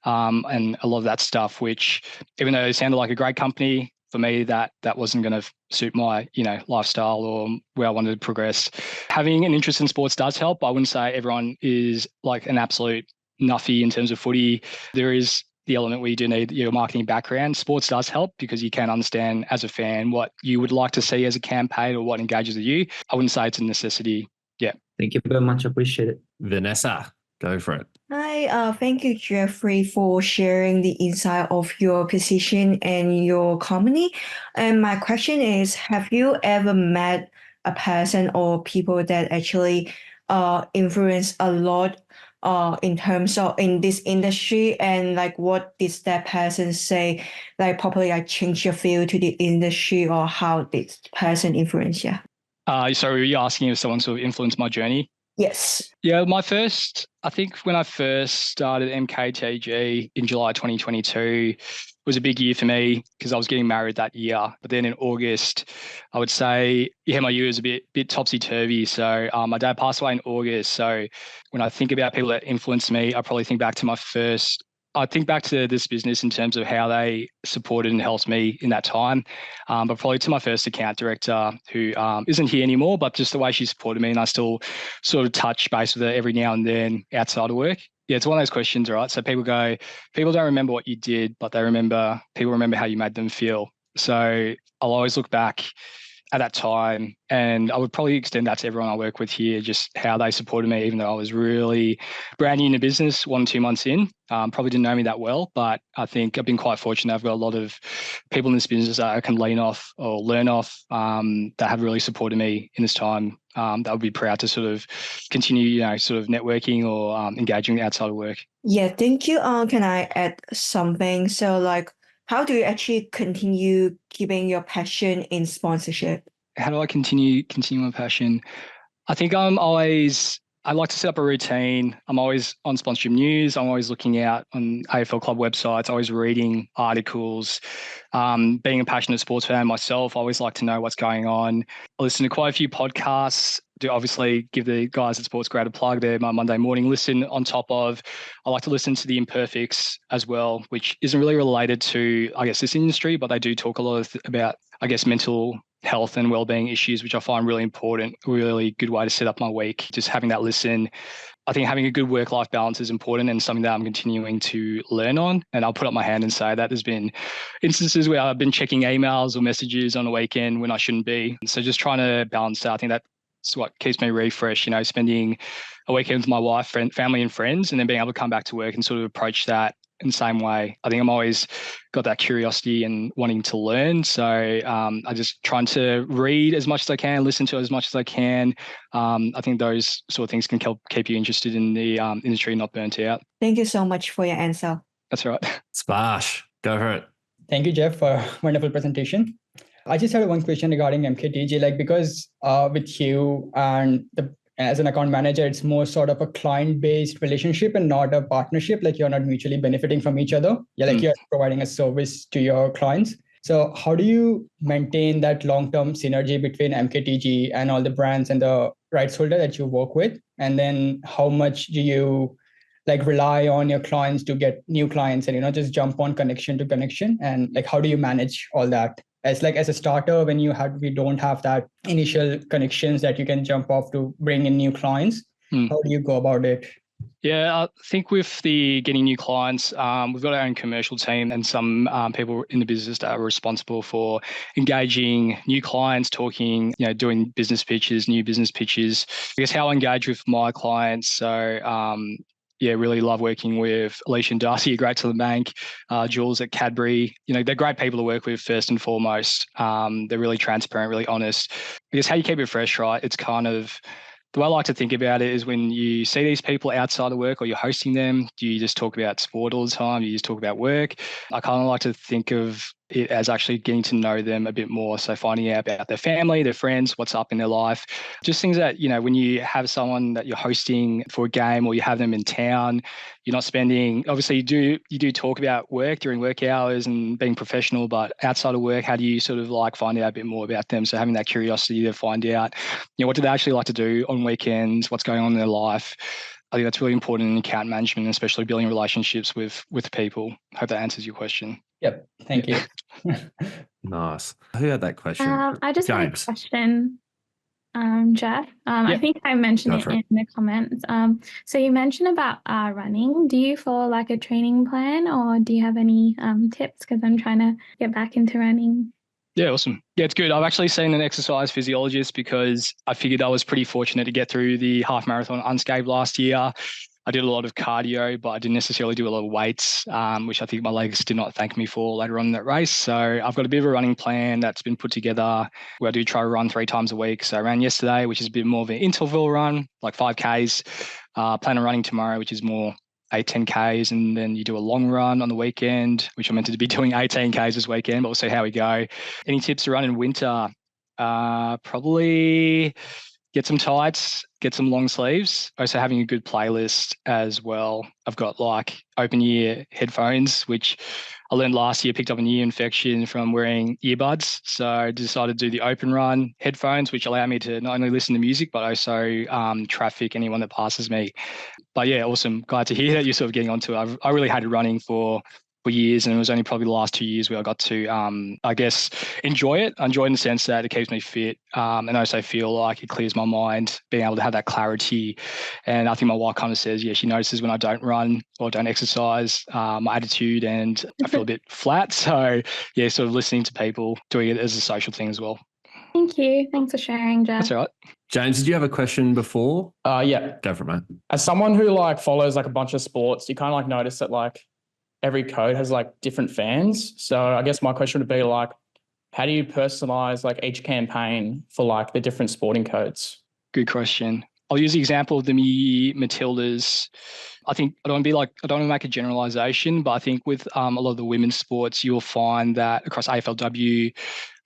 and a lot of that stuff, which, even though it sounded like a great company, for me, that wasn't going to suit my, lifestyle or where I wanted to progress. Having an interest in sports does help. I wouldn't say everyone is like an absolute nuffy in terms of footy. There is the element where you do need your marketing background. Sports does help because you can understand as a fan what you would like to see as a campaign or what engages with you. I wouldn't say it's a necessity. Yeah. Thank you very much. Appreciate it. Vanessa, go for it. Hi, thank you, Jeffrey, for sharing the insight of your position and your company. And my question is, have you ever met a person or people that actually influence a lot in terms of in this industry, and like what did that person say, like probably like change your view to the industry, or how did person influence you? So were you asking if someone sort of influenced my journey? Yes. Yeah, I think when I first started MKTG in July 2022, was a big year for me because I was getting married that year. But then in August, I would say, my year was a bit topsy-turvy. So my dad passed away in August. So when I think about people that influenced me, I probably think back to this business in terms of how they supported and helped me in that time. But probably to my first account director, who isn't here anymore, but just the way she supported me, and I still sort of touch base with her every now and then outside of work. Yeah, it's one of those questions, right? So people don't remember what you did, but people remember how you made them feel. So I'll always look back at that time, and I would probably extend that to everyone I work with here, just how they supported me, even though I was really brand new in the business, 1 or 2 months in. Probably didn't know me that well, but I think I've been quite fortunate. I've got a lot of people in this business that I can lean off or learn off that have really supported me in this time. That would be proud to sort of continue, sort of networking or engaging outside of work. Yeah, thank you. Can I add something? So like, how do you actually continue keeping your passion in sponsorship? How do I continue my passion? I think I like to set up a routine. I'm always on sponsorship news. I'm always looking out on AFL club websites, always reading articles. Being a passionate sports fan myself, I always like to know what's going on. I listen to quite a few podcasts. Do obviously give the guys at SportsGrad a plug. They're my Monday morning listen on top of. I like to listen to the Imperfects as well, which isn't really related to, I guess, this industry, but they do talk a lot about, I guess, mental health and wellbeing issues, which I find really important, a really good way to set up my week. Just having that listen. I think having a good work-life balance is important and something that I'm continuing to learn on. And I'll put up my hand and say that there's been instances where I've been checking emails or messages on a weekend when I shouldn't be. So just trying to balance that. I think that's what keeps me refreshed, spending a weekend with my wife, family and friends, and then being able to come back to work and sort of approach that in the same way. I think I'm always got that curiosity and wanting to learn. So I just trying to read as much as I can, listen to as much as I can. I think those sort of things can help keep you interested in the industry, not burnt out. Thank you so much for your answer. That's right. Splash, go for it. Thank you, Jeff, for a wonderful presentation. I just had one question regarding MKTG, like because with you and as an account manager, it's more sort of a client-based relationship and not a partnership. Like you're not mutually benefiting from each other. You're providing a service to your clients. So how do you maintain that long-term synergy between MKTG and all the brands and the rights holder that you work with? And then how much do you like rely on your clients to get new clients and, just jump on connection to connection? And like, how do you manage all that? As a starter, when we don't have that initial connections that you can jump off to bring in new clients, how do you go about it? Yeah, I think with the getting new clients, we've got our own commercial team and some people in the business that are responsible for engaging new clients, talking, doing business pitches, new business pitches. I guess how I engage with my clients. So, really love working with Alicia and Darcy, great to the bank, Jules at Cadbury. They're great people to work with first and foremost. They're really transparent, really honest. I guess how you keep it fresh, right? It's kind of, the way I like to think about it is when you see these people outside of work or you're hosting them, do you just talk about sport all the time? Do you just talk about work? I kind of like to think of it as actually getting to know them a bit more. So finding out about their family, their friends, what's up in their life, just things that, when you have someone that you're hosting for a game or you have them in town, you're not spending, obviously you do talk about work during work hours and being professional, but outside of work, how do you sort of like find out a bit more about them? So having that curiosity to find out, what do they actually like to do on weekends? What's going on in their life? I think that's really important in account management, especially building relationships with people. Hope that answers your question. Yep. Thank you. Nice. Who had that question? I just had a question, Jeff. I think I mentioned it in the comments. So you mentioned about running. Do you follow like a training plan or do you have any tips? Because I'm trying to get back into running. Yeah, awesome. Yeah, it's good. I've actually seen an exercise physiologist because I figured I was pretty fortunate to get through the half marathon unscathed last year. I did a lot of cardio, but I didn't necessarily do a lot of weights, which I think my legs did not thank me for later on in that race. So I've got a bit of a running plan that's been put together where I do try to run 3 times a week. So I ran yesterday, which is a bit more of an interval run, like 5Ks. Plan on running tomorrow, which is more 8-10Ks, and then you do a long run on the weekend, which I'm meant to be doing 18Ks this weekend, but we'll see how we go. Any tips to run in winter? Probably get some tights, get some long sleeves. Also having a good playlist as well. I've got like open ear headphones, which I learned last year, picked up an ear infection from wearing earbuds. So I decided to do the open run headphones, which allow me to not only listen to music, but also traffic anyone that passes me. But yeah, awesome. Glad to hear that you're sort of getting onto it. I really hated running for years, and it was only probably the last 2 years where I got to, I guess, enjoy it. I enjoy it in the sense that it keeps me fit, and I also feel like it clears my mind, being able to have that clarity. And I think my wife kind of says, she notices when I don't run or don't exercise, my attitude, and I feel a bit flat. So yeah, sort of listening to people, doing it as a social thing as well. Thank you. Thanks for sharing, Jeff. That's all right. James, did you have a question before? Yeah. Go for it, mate. As someone who follows a bunch of sports, you kind of notice that every code has different fans. So I guess my question would be how do you personalize each campaign for the different sporting codes? Good question. I'll use the example of the Matildas. I think I don't want to make a generalization, but I think with a lot of the women's sports, you'll find that across AFLW,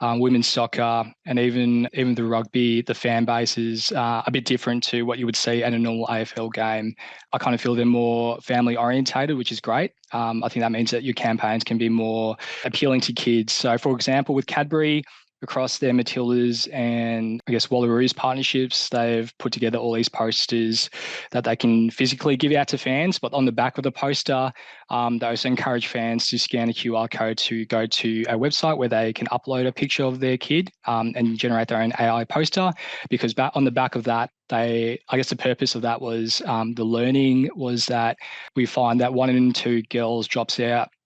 women's soccer, and even the rugby, the fan base is a bit different to what you would see at a normal AFL game. I kind of feel they're more family orientated, which is great. I think that means that your campaigns can be more appealing to kids. So, for example, with Cadbury, across their Matildas and I guess Wallaroos partnerships, they've put together all these posters that they can physically give out to fans. But on the back of the poster, they also encourage fans to scan a QR code to go to a website where they can upload a picture of their kid and generate their own AI poster. Because on the back of that, I guess the purpose of that was the learning was that we find that 1 in 2 girls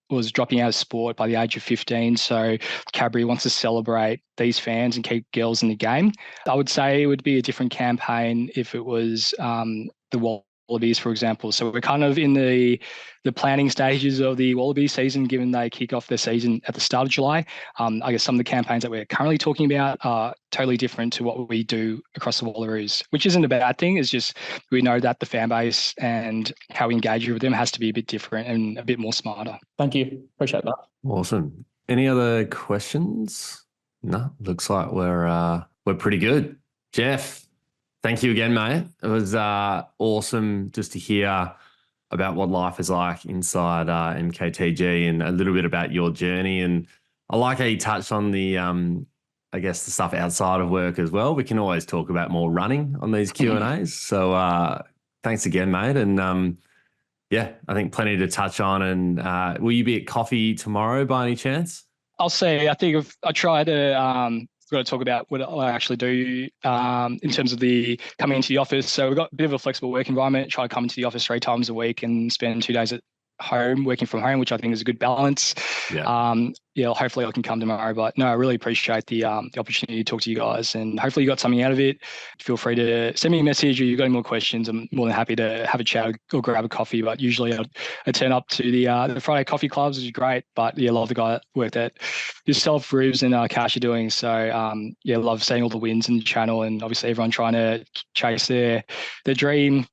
was dropping out of sport by the age of 15. So Cadbury wants to celebrate these fans and keep girls in the game. I would say it would be a different campaign if it was the Wallabies, for example. So we're kind of in the planning stages of the Wallaby season, given they kick off their season at the start of July. I guess some of the campaigns that we're currently talking about are totally different to what we do across the Wallaroos, which isn't a bad thing. It's just we know that the fan base and how we engage with them has to be a bit different and a bit more smarter. Thank you. Appreciate that. Awesome. Any other questions? No, looks like we're pretty good. Jeff, thank you again, mate. It was awesome just to hear about what life is like inside MKTG and a little bit about your journey. And I like how you touched on the, I guess, the stuff outside of work as well. We can always talk about more running on these Q&As. So thanks again, mate. And yeah, I think plenty to touch on. And will you be at coffee tomorrow by any chance? I'll say, I think I try to got to talk about what I actually do in terms of the coming into the office. So we've got a bit of a flexible work environment. Try to come into the office 3 times a week and spend 2 days at home, working from home, which I think is a good balance. Yeah. Hopefully I can come tomorrow. But no, I really appreciate the opportunity to talk to you guys, and hopefully you got something out of it. Feel free to send me a message, or you've got any more questions. I'm more than happy to have a chat or grab a coffee. But usually I turn up to the Friday coffee clubs, which is great. But yeah, love the guy that worked at yourself, Rubes, and Cash are doing. So love seeing all the wins in the channel, and obviously everyone trying to chase their dream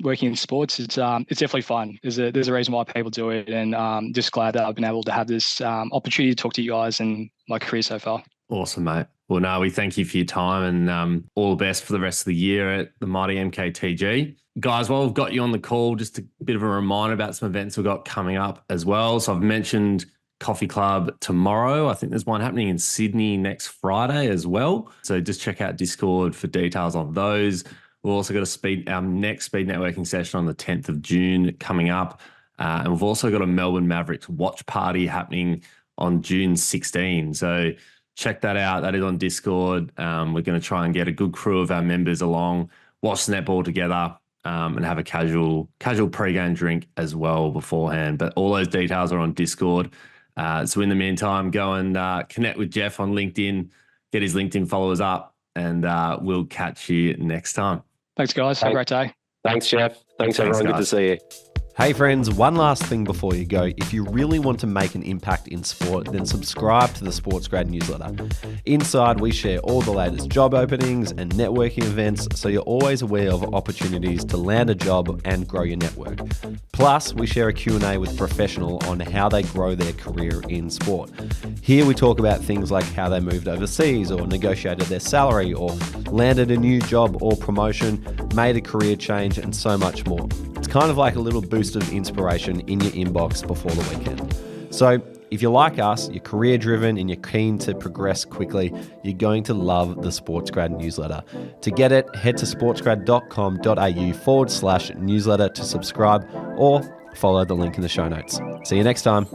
working in sports. It's definitely fun. There's a reason why people do it, and just glad that I've been able to have this opportunity to talk to you guys and my career so far. Awesome, mate. Well, no, we thank you for your time, and all the best for the rest of the year at the mighty MKTG. Guys, while we've got you on the call, just a bit of a reminder about some events we've got coming up as well. So I've mentioned Coffee Club tomorrow. I think there's one happening in Sydney next Friday as well. So just check out Discord for details on those. We've also got our next speed networking session on the 10th of June coming up. And we've also got a Melbourne Mavericks watch party happening on June 16. So check that out. That is on Discord. We're going to try and get a good crew of our members along, watch the netball together, and have a casual pre-game drink as well beforehand. But all those details are on Discord. So in the meantime, go and connect with Jeff on LinkedIn, get his LinkedIn followers up, and we'll catch you next time. Thanks, guys. Have a great day. Thanks, Jeff. Thanks everyone. Guys. Good to see you. Hey friends, one last thing before you go. If you really want to make an impact in sport, then subscribe to the SportsGrad newsletter. Inside, we share all the latest job openings and networking events, so you're always aware of opportunities to land a job and grow your network. Plus, we share a Q&A with a professional on how they grow their career in sport. Here we talk about things like how they moved overseas or negotiated their salary or landed a new job or promotion, made a career change, and so much more. It's kind of like a little boost of inspiration in your inbox before the weekend. So if you're like us, you're career driven and you're keen to progress quickly, you're going to love the SportsGrad newsletter. To get it, head to sportsgrad.com.au/newsletter to subscribe, or follow the link in the show notes. See you next time.